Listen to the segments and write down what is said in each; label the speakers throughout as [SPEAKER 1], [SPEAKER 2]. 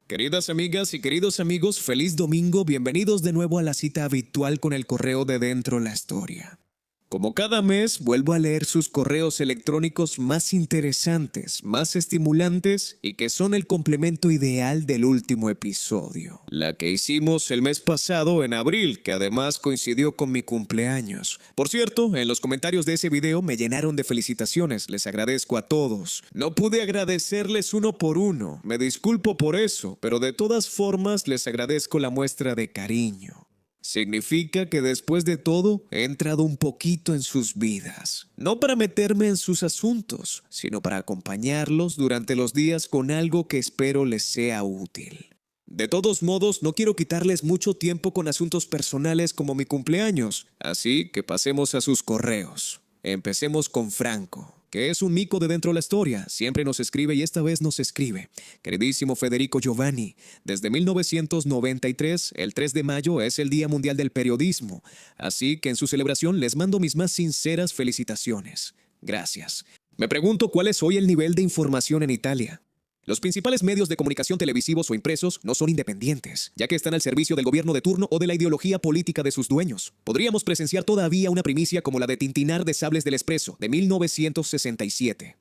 [SPEAKER 1] Queridas amigas y queridos amigos, feliz domingo, bienvenidos de nuevo a la cita habitual con el correo de Dentro la Historia. Como cada mes, vuelvo a leer sus correos electrónicos más interesantes, más estimulantes y que son el complemento ideal del último episodio. La que hicimos el mes pasado en abril, que además coincidió con mi cumpleaños. Por cierto, en los comentarios de ese video me llenaron de felicitaciones, les agradezco a todos. No pude agradecerles uno por uno, me disculpo por eso, pero de todas formas les agradezco la muestra de cariño. Significa que después de todo he entrado un poquito en sus vidas. No para meterme en sus asuntos, sino para acompañarlos durante los días con algo que espero les sea útil. De todos modos, no quiero quitarles mucho tiempo con asuntos personales como mi cumpleaños, así que pasemos a sus correos. Empecemos con Franco, que es un mico de Dentro la Historia, siempre nos escribe y esta vez nos escribe. Queridísimo Federico Giovanni, desde 1993, el 3 de mayo es el Día Mundial del Periodismo, así que en su celebración les mando mis más sinceras felicitaciones. Gracias. Me pregunto cuál es hoy el nivel de información en Italia. Los principales medios de comunicación televisivos o impresos no son independientes, ya que están al servicio del gobierno de turno o de la ideología política de sus dueños. Podríamos presenciar todavía una primicia como la de Tintinar de Sables del Expreso, de 1967.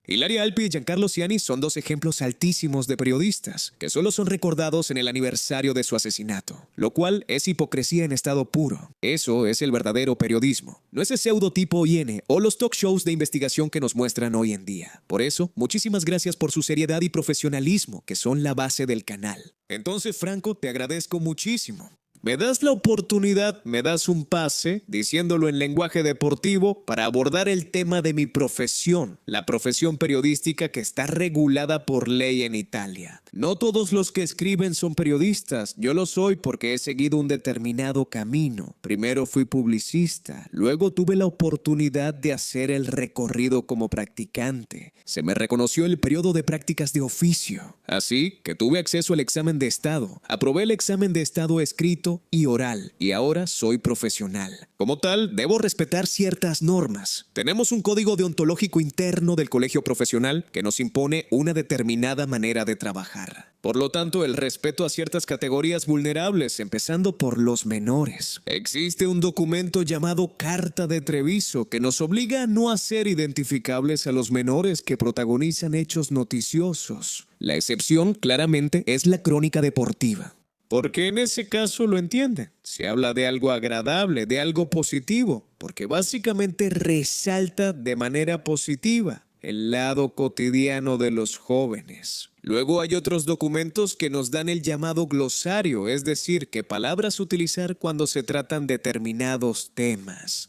[SPEAKER 1] Ilaria Alpi y Giancarlo Siani son dos ejemplos altísimos de periodistas, que solo son recordados en el aniversario de su asesinato, lo cual es hipocresía en estado puro. Eso es el verdadero periodismo, no ese pseudotipo IN o los talk shows de investigación que nos muestran hoy en día. Por eso, muchísimas gracias por su seriedad y profesionalismo, que son la base del canal. Entonces, Franco, te agradezco muchísimo. Me das la oportunidad, me das un pase, diciéndolo en lenguaje deportivo, para abordar el tema de mi profesión, la profesión periodística que está regulada por ley en Italia. No todos los que escriben son periodistas, yo lo soy porque he seguido un determinado camino. Primero fui publicista, luego tuve la oportunidad de hacer el recorrido como practicante. Se me reconoció el periodo de prácticas de oficio, así que tuve acceso al examen de estado. Aprobé el examen de estado escrito y oral, y ahora soy profesional. Como tal, debo respetar ciertas normas. Tenemos un código deontológico interno del colegio profesional que nos impone una determinada manera de trabajar. Por lo tanto, el respeto a ciertas categorías vulnerables, empezando por los menores. Existe un documento llamado Carta de Treviso que nos obliga a no hacer identificables a los menores que protagonizan hechos noticiosos. La excepción, claramente, es la crónica deportiva. Porque en ese caso lo entienden. Se habla de algo agradable, de algo positivo, porque básicamente resalta de manera positiva el lado cotidiano de los jóvenes. Luego hay otros documentos que nos dan el llamado glosario, es decir, qué palabras utilizar cuando se tratan determinados temas.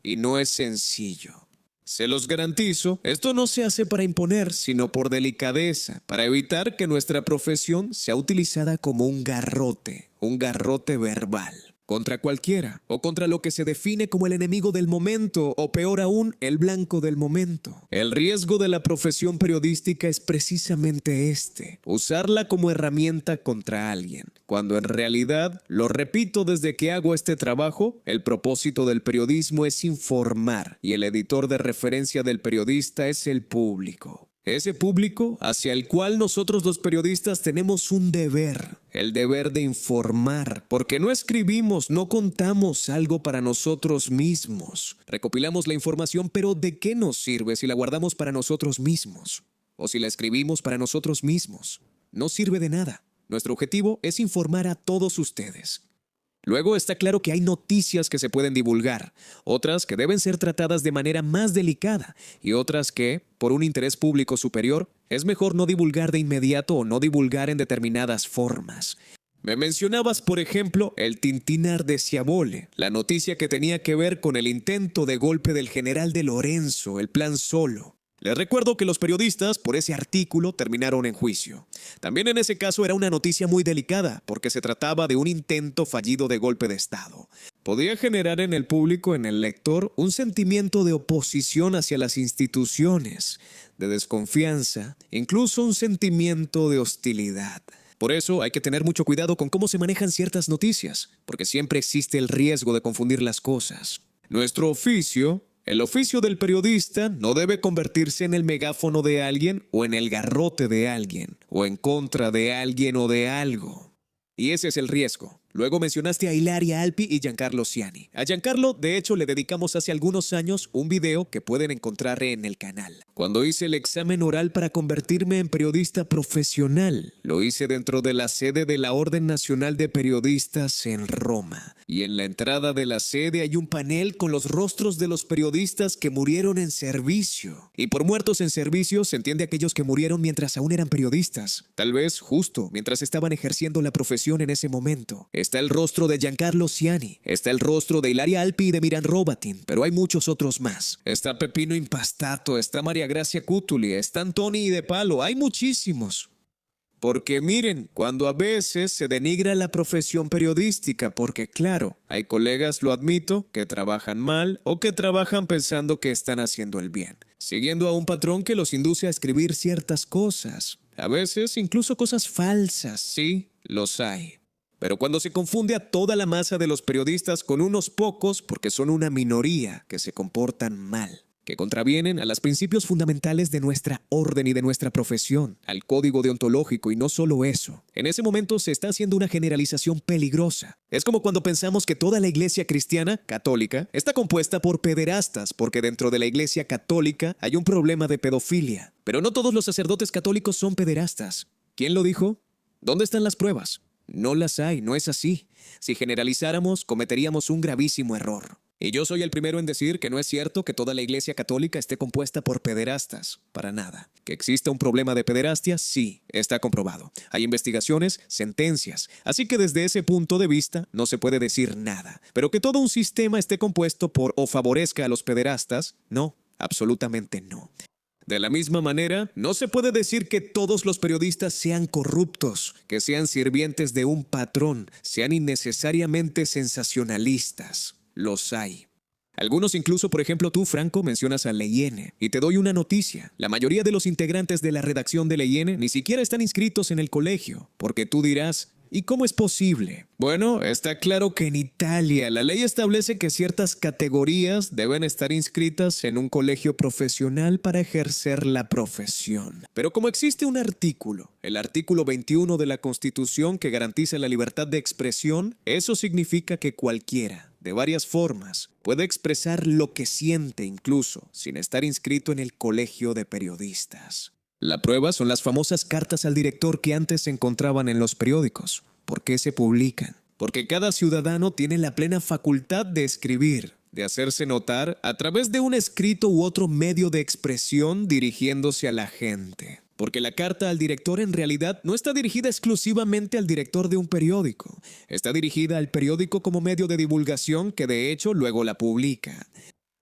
[SPEAKER 1] Y no es sencillo. Se los garantizo, esto no se hace para imponer, sino por delicadeza, para evitar que nuestra profesión sea utilizada como un garrote verbal, contra cualquiera, o contra lo que se define como el enemigo del momento, o peor aún, el blanco del momento. El riesgo de la profesión periodística es precisamente este, usarla como herramienta contra alguien, cuando en realidad, lo repito desde que hago este trabajo, el propósito del periodismo es informar, y el editor de referencia del periodista es el público. Ese público hacia el cual nosotros los periodistas tenemos un deber, el deber de informar, porque no escribimos, no contamos algo para nosotros mismos. Recopilamos la información, pero ¿de qué nos sirve si la guardamos para nosotros mismos? O si la escribimos para nosotros mismos. No sirve de nada. Nuestro objetivo es informar a todos ustedes. Luego está claro que hay noticias que se pueden divulgar, otras que deben ser tratadas de manera más delicada y otras que, por un interés público superior, es mejor no divulgar de inmediato o no divulgar en determinadas formas. Me mencionabas, por ejemplo, el Tintinar de Sciavole, la noticia que tenía que ver con el intento de golpe del general de Lorenzo, el Plan Solo. Les recuerdo que los periodistas, por ese artículo, terminaron en juicio. También en ese caso era una noticia muy delicada, porque se trataba de un intento fallido de golpe de Estado. Podía generar en el público, en el lector, un sentimiento de oposición hacia las instituciones, de desconfianza, incluso un sentimiento de hostilidad. Por eso hay que tener mucho cuidado con cómo se manejan ciertas noticias, porque siempre existe el riesgo de confundir las cosas. Nuestro oficio El oficio del periodista no debe convertirse en el megáfono de alguien o en el garrote de alguien o en contra de alguien o de algo. Y ese es el riesgo. Luego mencionaste a Ilaria Alpi y Giancarlo Siani. A Giancarlo, de hecho, le dedicamos hace algunos años un video que pueden encontrar en el canal. Cuando hice el examen oral para convertirme en periodista profesional, lo hice dentro de la sede de la Orden Nacional de Periodistas en Roma. Y en la entrada de la sede hay un panel con los rostros de los periodistas que murieron en servicio. Y por muertos en servicio se entiende aquellos que murieron mientras aún eran periodistas. Tal vez justo mientras estaban ejerciendo la profesión en ese momento. Está el rostro de Giancarlo Siani, está el rostro de Ilaria Alpi y de Miran Robatin, pero hay muchos otros más. Está Pepino Impastato, está María Gracia Cutuli, está Antoni De Palo, hay muchísimos. Porque miren, cuando a veces se denigra la profesión periodística, porque claro, hay colegas, lo admito, que trabajan mal o que trabajan pensando que están haciendo el bien, siguiendo a un patrón que los induce a escribir ciertas cosas. A veces incluso cosas falsas, sí, los hay. Pero cuando se confunde a toda la masa de los periodistas con unos pocos, porque son una minoría que se comportan mal, que contravienen a los principios fundamentales de nuestra orden y de nuestra profesión, al código deontológico y no solo eso. En ese momento se está haciendo una generalización peligrosa. Es como cuando pensamos que toda la iglesia cristiana, católica, está compuesta por pederastas, porque dentro de la iglesia católica hay un problema de pedofilia. Pero no todos los sacerdotes católicos son pederastas. ¿Quién lo dijo? ¿Dónde están las pruebas? No las hay, no es así. Si generalizáramos, cometeríamos un gravísimo error. Y yo soy el primero en decir que no es cierto que toda la iglesia católica esté compuesta por pederastas, para nada. Que exista un problema de pederastia, sí, está comprobado. Hay investigaciones, sentencias, así que desde ese punto de vista no se puede decir nada. Pero que todo un sistema esté compuesto por o favorezca a los pederastas, no, absolutamente no. De la misma manera, no se puede decir que todos los periodistas sean corruptos, que sean sirvientes de un patrón, sean innecesariamente sensacionalistas. Los hay. Algunos incluso, por ejemplo tú, Franco, mencionas a Leyene. Y te doy una noticia. La mayoría de los integrantes de la redacción de Leyene ni siquiera están inscritos en el colegio. Porque tú dirás, ¿y cómo es posible? Bueno, está claro que en Italia la ley establece que ciertas categorías deben estar inscritas en un colegio profesional para ejercer la profesión. Pero como existe un artículo, el artículo 21 de la Constitución que garantiza la libertad de expresión, eso significa que cualquiera, de varias formas, puede expresar lo que siente incluso, sin estar inscrito en el colegio de periodistas. La prueba son las famosas cartas al director que antes se encontraban en los periódicos. ¿Por qué se publican? Porque cada ciudadano tiene la plena facultad de escribir, de hacerse notar a través de un escrito u otro medio de expresión dirigiéndose a la gente. Porque la carta al director en realidad no está dirigida exclusivamente al director de un periódico. Está dirigida al periódico como medio de divulgación que de hecho luego la publica.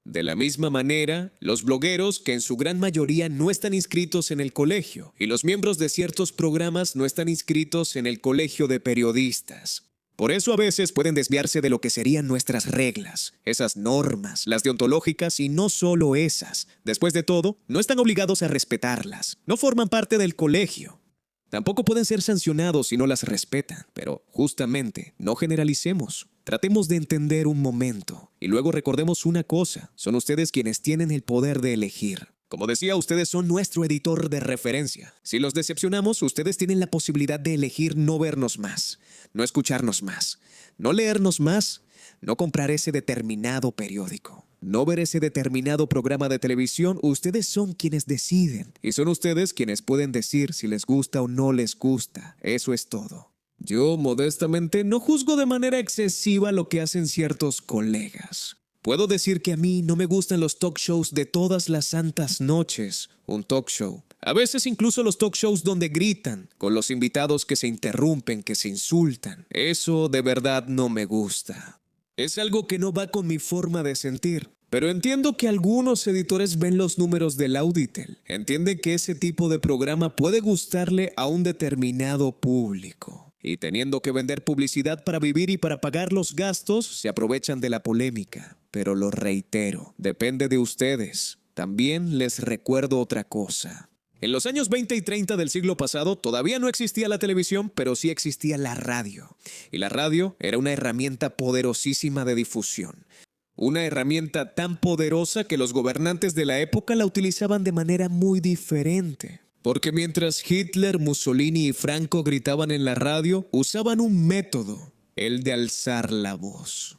[SPEAKER 1] De la misma manera, los blogueros, que en su gran mayoría no están inscritos en el colegio, y los miembros de ciertos programas no están inscritos en el colegio de periodistas. Por eso a veces pueden desviarse de lo que serían nuestras reglas, esas normas, las deontológicas y no solo esas. Después de todo, no están obligados a respetarlas, no forman parte del colegio. Tampoco pueden ser sancionados si no las respetan, pero justamente no generalicemos. Tratemos de entender un momento y luego recordemos una cosa, son ustedes quienes tienen el poder de elegir. Como decía, ustedes son nuestro editor de referencia. Si los decepcionamos, ustedes tienen la posibilidad de elegir no vernos más, no escucharnos más, no leernos más, no comprar ese determinado periódico, no ver ese determinado programa de televisión. Ustedes son quienes deciden y son ustedes quienes pueden decir si les gusta o no les gusta. Eso es todo. Yo, modestamente, no juzgo de manera excesiva lo que hacen ciertos colegas. Puedo decir que a mí no me gustan los talk shows de todas las santas noches, un talk show. A veces incluso los talk shows donde gritan, con los invitados que se interrumpen, que se insultan. Eso de verdad no me gusta. Es algo que no va con mi forma de sentir. Pero entiendo que algunos editores ven los números del Auditel. Entienden que ese tipo de programa puede gustarle a un determinado público. Y teniendo que vender publicidad para vivir y para pagar los gastos, se aprovechan de la polémica. Pero lo reitero, depende de ustedes. También les recuerdo otra cosa. En los años 20 y 30 del siglo pasado todavía no existía la televisión, pero sí existía la radio. Y la radio era una herramienta poderosísima de difusión. Una herramienta tan poderosa que los gobernantes de la época la utilizaban de manera muy diferente. Porque mientras Hitler, Mussolini y Franco gritaban en la radio, usaban un método, el de alzar la voz.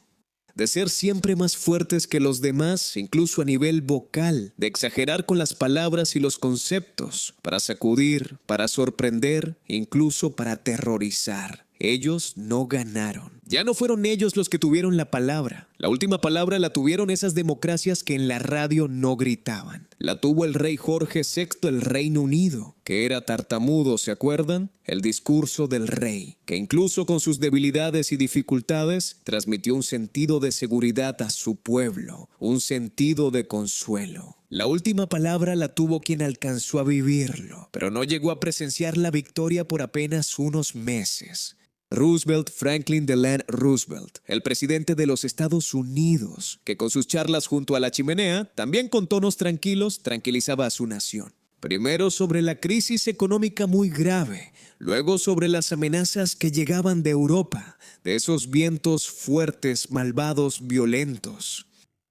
[SPEAKER 1] De ser siempre más fuertes que los demás, incluso a nivel vocal, de exagerar con las palabras y los conceptos, para sacudir, para sorprender, incluso para aterrorizar. Ellos no ganaron. Ya no fueron ellos los que tuvieron la palabra. La última palabra la tuvieron esas democracias que en la radio no gritaban. La tuvo el rey Jorge VI del Reino Unido, que era tartamudo, ¿se acuerdan? El discurso del rey, que incluso con sus debilidades y dificultades, transmitió un sentido de seguridad a su pueblo, un sentido de consuelo. La última palabra la tuvo quien alcanzó a vivirlo, pero no llegó a presenciar la victoria por apenas unos meses. Roosevelt, Franklin Delano Roosevelt, el presidente de los Estados Unidos, que con sus charlas junto a la chimenea, también con tonos tranquilos, tranquilizaba a su nación. Primero sobre la crisis económica muy grave, luego sobre las amenazas que llegaban de Europa, de esos vientos fuertes, malvados, violentos.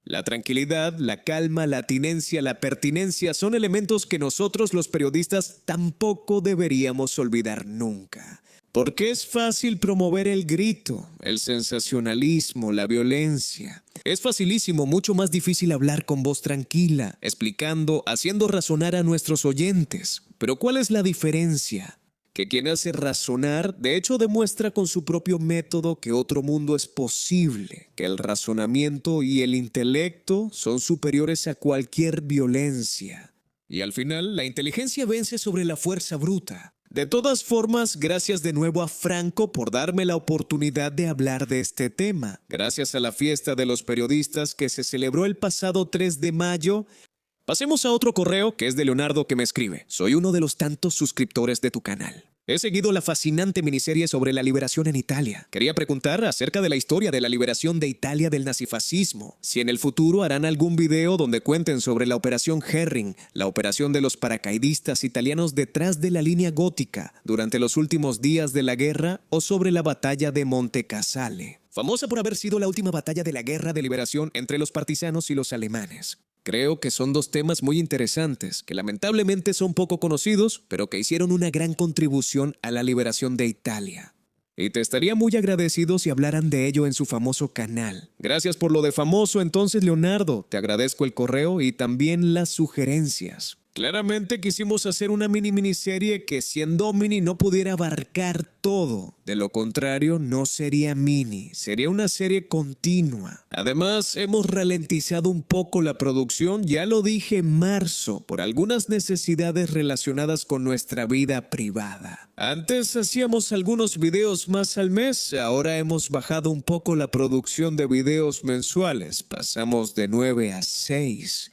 [SPEAKER 1] La tranquilidad, la calma, la atinencia, la pertinencia son elementos que nosotros los periodistas tampoco deberíamos olvidar nunca. Porque es fácil promover el grito, el sensacionalismo, la violencia. Es facilísimo, mucho más difícil hablar con voz tranquila, explicando, haciendo razonar a nuestros oyentes. Pero ¿cuál es la diferencia? Que quien hace razonar, de hecho demuestra con su propio método que otro mundo es posible, que el razonamiento y el intelecto son superiores a cualquier violencia. Y al final, la inteligencia vence sobre la fuerza bruta. De todas formas, gracias de nuevo a Franco por darme la oportunidad de hablar de este tema. Gracias a la fiesta de los periodistas que se celebró el pasado 3 de mayo, pasemos a otro correo que es de Leonardo que me escribe. Soy uno de los tantos suscriptores de tu canal. He seguido la fascinante miniserie sobre la liberación en Italia. Quería preguntar acerca de la historia de la liberación de Italia del nazifascismo. Si en el futuro harán algún video donde cuenten sobre la Operación Herring, la operación de los paracaidistas italianos detrás de la línea gótica durante los últimos días de la guerra o sobre la batalla de Monte Casale, famosa por haber sido la última batalla de la guerra de liberación entre los partisanos y los alemanes. Creo que son dos temas muy interesantes, que lamentablemente son poco conocidos, pero que hicieron una gran contribución a la liberación de Italia. Y te estaría muy agradecido si hablaran de ello en su famoso canal. Gracias por lo de famoso entonces, Leonardo. Te agradezco el correo y también las sugerencias. Claramente quisimos hacer una miniserie que siendo mini no pudiera abarcar todo. De lo contrario, no sería mini, sería una serie continua. Además, hemos ralentizado un poco la producción, ya lo dije en marzo, por algunas necesidades relacionadas con nuestra vida privada. Antes hacíamos algunos videos más al mes, ahora hemos bajado un poco la producción de videos mensuales, pasamos de 9 a 6.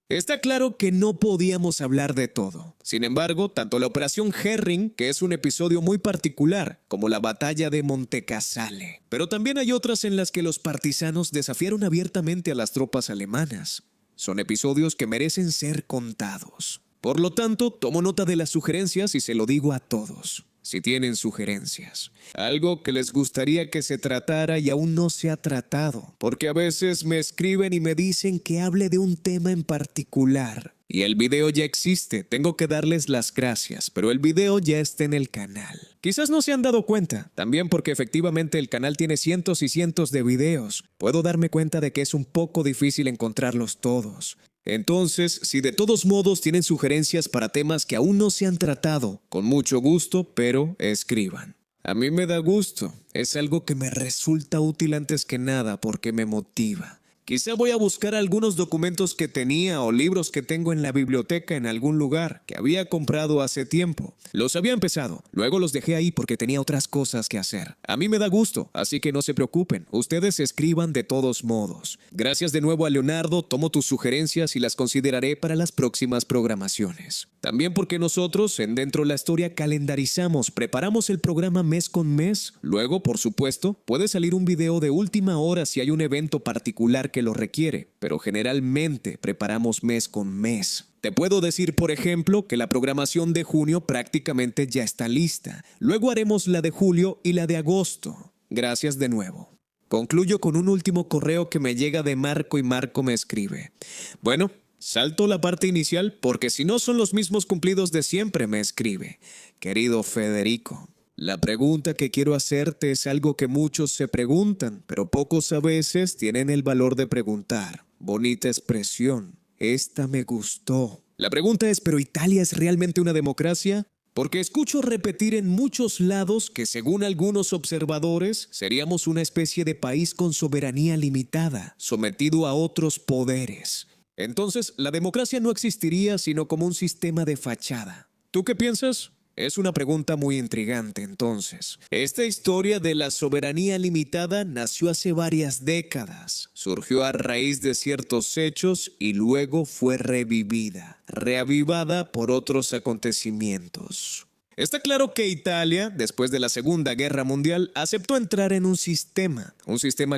[SPEAKER 1] Está claro que no podíamos hablar de todo. Sin embargo, tanto la Operación Herring, que es un episodio muy particular, como la batalla de Monte Casale. Pero también hay otras en las que los partisanos desafiaron abiertamente a las tropas alemanas. Son episodios que merecen ser contados. Por lo tanto, tomo nota de las sugerencias y se lo digo a todos. Si tienen sugerencias. Algo que les gustaría que se tratara y aún no se ha tratado. Porque a veces me escriben y me dicen que hable de un tema en particular. Y el video ya existe, tengo que darles las gracias, pero el video ya está en el canal. Quizás no se han dado cuenta, también porque efectivamente el canal tiene cientos y cientos de videos. Puedo darme cuenta de que es un poco difícil encontrarlos todos. Entonces, si de todos modos tienen sugerencias para temas que aún no se han tratado, con mucho gusto, pero escriban. A mí me da gusto, es algo que me resulta útil antes que nada porque me motiva. Quizá voy a buscar algunos documentos que tenía o libros que tengo en la biblioteca en algún lugar que había comprado hace tiempo. Los había empezado, luego los dejé ahí porque tenía otras cosas que hacer. A mí me da gusto, así que no se preocupen, ustedes escriban de todos modos. Gracias de nuevo a Leonardo, tomo tus sugerencias y las consideraré para las próximas programaciones. También porque nosotros en Dentro la Historia calendarizamos, preparamos el programa mes con mes. Luego, por supuesto, puede salir un video de última hora si hay un evento particular que lo requiere, pero generalmente preparamos mes con mes. Te puedo decir, por ejemplo, que la programación de junio prácticamente ya está lista. Luego haremos la de julio y la de agosto. Gracias de nuevo. Concluyo con un último correo que me llega de Marco y Marco me escribe: bueno, salto la parte inicial porque si no son los mismos cumplidos de siempre, me escribe. Querido Federico, la pregunta que quiero hacerte es algo que muchos se preguntan, pero pocos a veces tienen el valor de preguntar. Bonita expresión. Esta me gustó. La pregunta es, ¿pero Italia es realmente una democracia? Porque escucho repetir en muchos lados que según algunos observadores seríamos una especie de país con soberanía limitada, sometido a otros poderes. Entonces, la democracia no existiría sino como un sistema de fachada. ¿Tú qué piensas? Es una pregunta muy intrigante, entonces. Esta historia de la soberanía limitada nació hace varias décadas. Surgió a raíz de ciertos hechos y luego fue revivida, reavivada por otros acontecimientos. Está claro que Italia, después de la Segunda Guerra Mundial, aceptó entrar en un sistema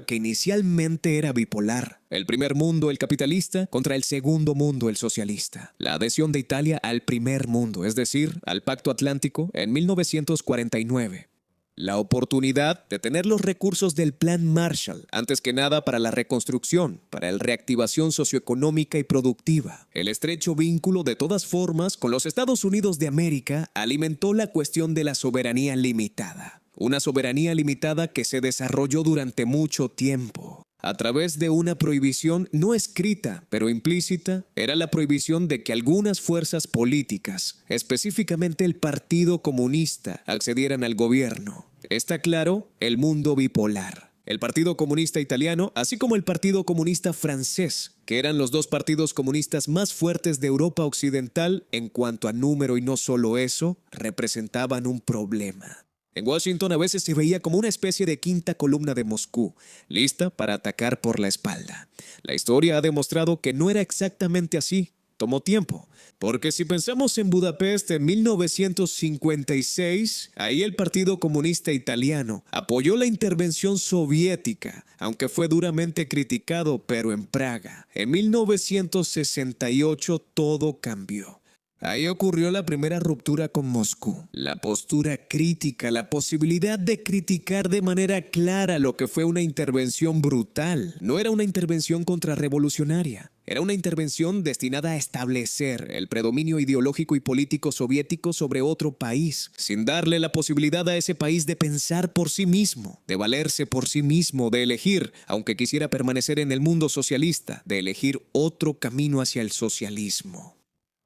[SPEAKER 1] que inicialmente era bipolar. El primer mundo, el capitalista, contra el segundo mundo, el socialista. La adhesión de Italia al primer mundo, es decir, al Pacto Atlántico, en 1949. La oportunidad de tener los recursos del Plan Marshall, antes que nada para la reconstrucción, para la reactivación socioeconómica y productiva. El estrecho vínculo de todas formas con los Estados Unidos de América alimentó la cuestión de la soberanía limitada. Una soberanía limitada que se desarrolló durante mucho tiempo. A través de una prohibición no escrita, pero implícita, era la prohibición de que algunas fuerzas políticas, específicamente el Partido Comunista, accedieran al gobierno. Está claro, el mundo bipolar. El Partido Comunista Italiano, así como el Partido Comunista Francés, que eran los dos partidos comunistas más fuertes de Europa Occidental en cuanto a número y no solo eso, representaban un problema. En Washington a veces se veía como una especie de quinta columna de Moscú, lista para atacar por la espalda. La historia ha demostrado que no era exactamente así. Tomó tiempo, porque si pensamos en Budapest en 1956, ahí el Partido Comunista Italiano apoyó la intervención soviética, aunque fue duramente criticado, pero en Praga, en 1968 todo cambió. Ahí ocurrió la primera ruptura con Moscú. La postura crítica, la posibilidad de criticar de manera clara lo que fue una intervención brutal. No era una intervención contrarrevolucionaria. Era una intervención destinada a establecer el predominio ideológico y político soviético sobre otro país, sin darle la posibilidad a ese país de pensar por sí mismo, de valerse por sí mismo, de elegir, aunque quisiera permanecer en el mundo socialista, de elegir otro camino hacia el socialismo.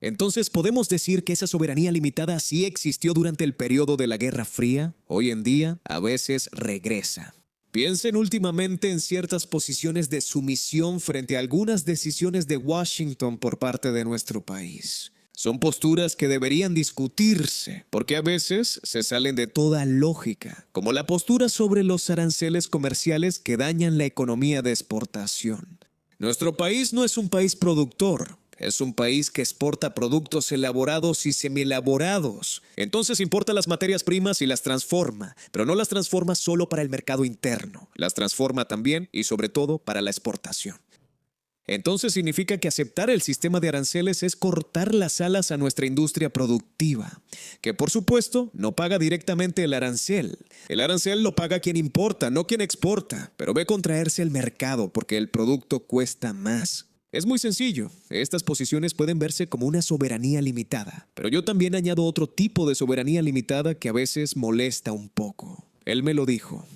[SPEAKER 1] Entonces, ¿podemos decir que esa soberanía limitada sí existió durante el periodo de la Guerra Fría? Hoy en día, a veces regresa. Piensen últimamente en ciertas posiciones de sumisión frente a algunas decisiones de Washington por parte de nuestro país. Son posturas que deberían discutirse, porque a veces se salen de toda lógica, como la postura sobre los aranceles comerciales que dañan la economía de exportación. Nuestro país no es un país productor. Es un país que exporta productos elaborados y semielaborados. Entonces importa las materias primas y las transforma, pero no las transforma solo para el mercado interno. Las transforma también y sobre todo para la exportación. Entonces significa que aceptar el sistema de aranceles es cortar las alas a nuestra industria productiva, que por supuesto no paga directamente el arancel. El arancel lo paga quien importa, no quien exporta, pero ve contraerse el mercado porque el producto cuesta más. Es muy sencillo, estas posiciones pueden verse como una soberanía limitada, pero yo también añado otro tipo de soberanía limitada que a veces molesta un poco. Él me lo dijo.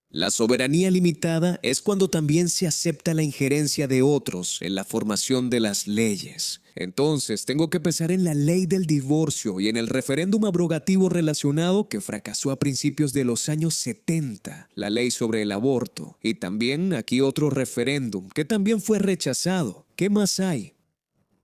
[SPEAKER 1] La soberanía limitada es cuando también se acepta la injerencia de otros en la formación de las leyes. Entonces, tengo que pensar en la ley del divorcio y en el referéndum abrogativo relacionado que fracasó a principios de los años 70, la ley sobre el aborto, y también aquí otro referéndum que también fue rechazado. ¿Qué más hay?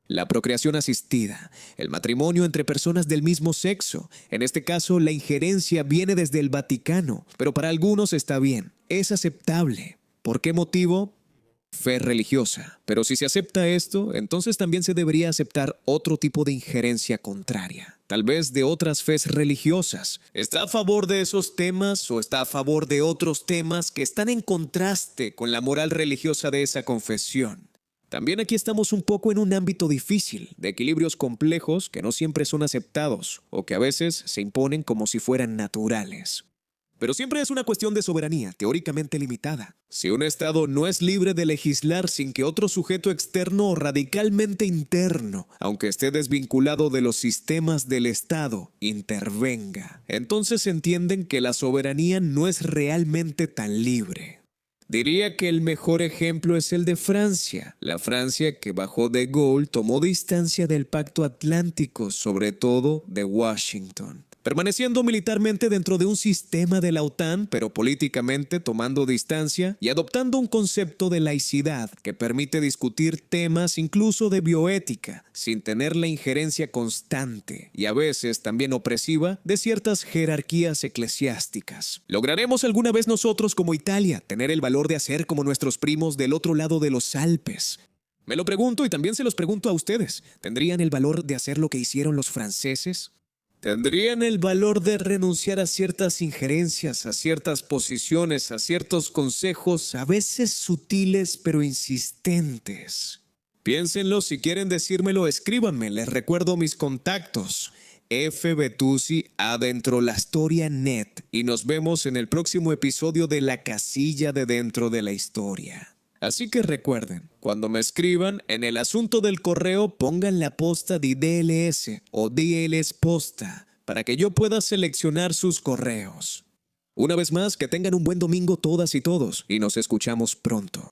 [SPEAKER 1] La procreación asistida, el matrimonio entre personas del mismo sexo. En este caso, la injerencia viene desde el Vaticano, pero para algunos está bien, es aceptable. ¿Por qué motivo? Fe religiosa. Pero si se acepta esto, entonces también se debería aceptar otro tipo de injerencia contraria, tal vez de otras fes religiosas. ¿Está a favor de esos temas o está a favor de otros temas que están en contraste con la moral religiosa de esa confesión? También aquí estamos un poco en un ámbito difícil, de equilibrios complejos que no siempre son aceptados o que a veces se imponen como si fueran naturales. Pero siempre es una cuestión de soberanía, teóricamente limitada. Si un Estado no es libre de legislar sin que otro sujeto externo o radicalmente interno, aunque esté desvinculado de los sistemas del Estado, intervenga, entonces entienden que la soberanía no es realmente tan libre. Diría que el mejor ejemplo es el de Francia. La Francia que bajo De Gaulle tomó distancia del Pacto Atlántico, sobre todo de Washington, permaneciendo militarmente dentro de un sistema de la OTAN, pero políticamente tomando distancia y adoptando un concepto de laicidad que permite discutir temas incluso de bioética, sin tener la injerencia constante y a veces también opresiva de ciertas jerarquías eclesiásticas. ¿Lograremos alguna vez nosotros como Italia tener el valor de hacer como nuestros primos del otro lado de los Alpes? Me lo pregunto y también se los pregunto a ustedes. ¿Tendrían el valor de hacer lo que hicieron los franceses? ¿Tendrían el valor de renunciar a ciertas injerencias, a ciertas posiciones, a ciertos consejos, a veces sutiles pero insistentes? Piénsenlo, si quieren decírmelo, escríbanme, les recuerdo mis contactos. fbetusi@dentrolastoria.net y nos vemos en el próximo episodio de La Casilla de Dentro de la Historia. Así que recuerden, cuando me escriban, en el asunto del correo pongan la posta di DLS o DLS posta para que yo pueda seleccionar sus correos. Una vez más, que tengan un buen domingo todas y todos y nos escuchamos pronto.